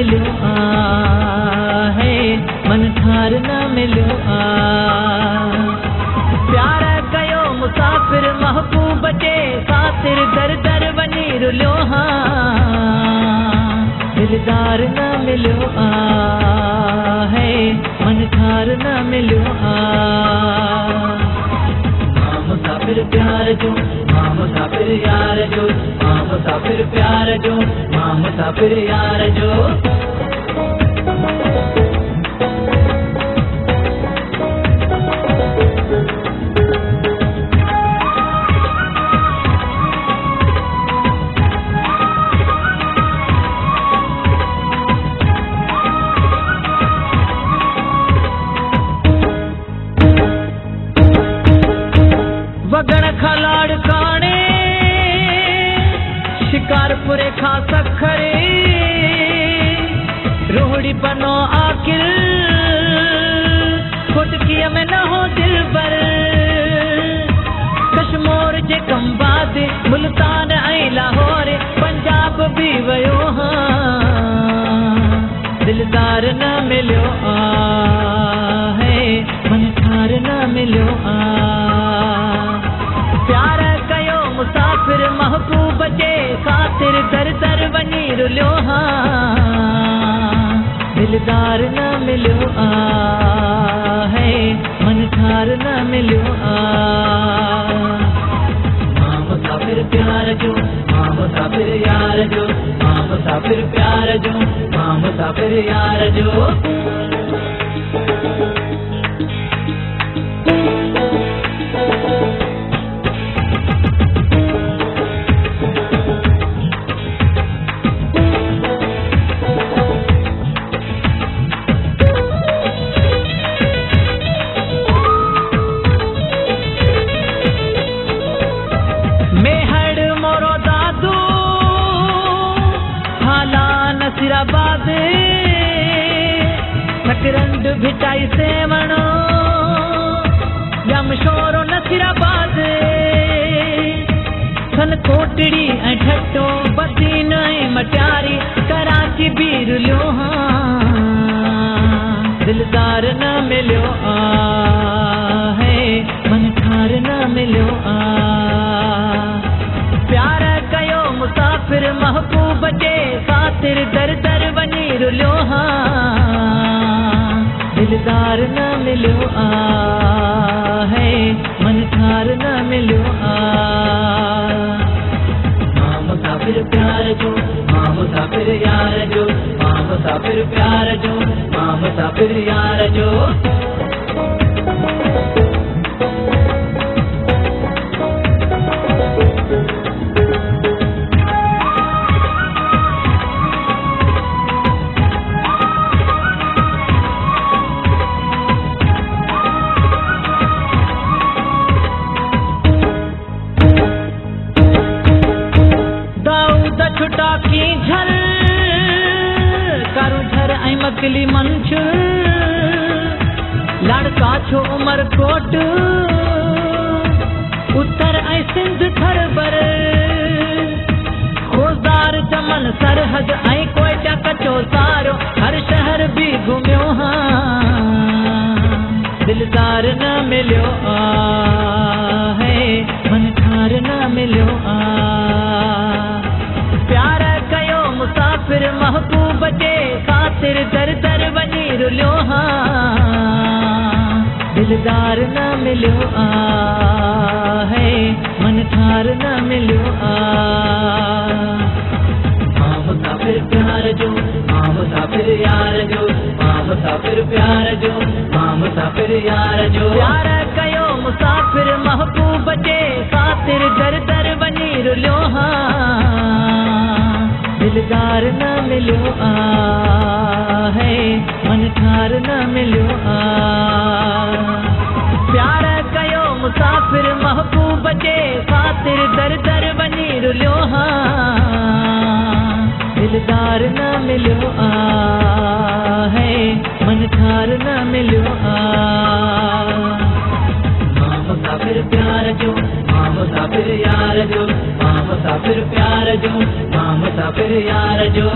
मिलो है मन ठार न मिलो प्यार कयो मुसाफिर महबूब जे खातिर दर दर वनी रुलियो दिलदार न मिलो है मन ठार न मिलो मुसाफिर प्यार जो मुसाफिर यार जो मुसाफिर प्यार जो मुसाफिर यार जो वगण खलाड़ काने शिकारपुरे खा सखरे रोहड़ी बनो आखिर खुटकिया में न हो दिल पर कश्मीर जे कम्बाद मुल्तान ऐं लाहौर पंजाब भी वयो दिलदार न मिलो है मन ठार न मिलो प्यार कयो मुसाफिर महबूब जे खातिर दर दर वनी रुलियो दिलदार न मिलो है मन ठार न मिलो मुसाफिर प्यार जो मुसाफिर यार जो मुसाफिर प्यार जो मुसाफिर यार जो नसीराबाद नकरंड भिटाई सेवणो यमशोरो नसीराबाद सन कोटड़ी ऐं ठट्टो बसीन ऐं मटियारी कराची भी रुलियो दिलदार न मिलो है मन ठार न मिलो प्यार कयो मुसाफिर महबूब जे खातिर दर दर वनी रुलियो दिलदार न मिलो है मन ठार न मिलो मुसाफिर प्यार जो मुसाफिर यार जो मुसाफिर प्यार जो मुसाफिर यार जो छुटा की झल करू झर ऐं मकली मंछ लड़का छो उमर कोट उत्तर ऐं सिंध थर बर खोजदार चमन सरहद ऐं कोयटा कचो सारो हर शहर भी घुमियो दिलदार न मिलो है मन ठार न मिलो प्यार कयो मुसाफिर महबूब जे खातिर दर दर वनी रुलियो दिलदार न मिलो है मन ठार न मिलो मुसाफिर प्यार जो मुसाफिर यार जो मुसाफिर प्यार जो मुसाफिर यार जो प्यार कयो मुसाफिर महबूब जे खातिर दर दर वनी रुलियो दिलदार न मिलो है मन ठार न मिलो प्यार कयो मुसाफिर महबूब जे खातिर दर दर वनी रुलियो दिलदार न मिलो है मन ठार न मिलो मुसाफिर प्यार जो मुसाफिर यार जो मुसाफिर प्यार जो मुसाफिर यार जो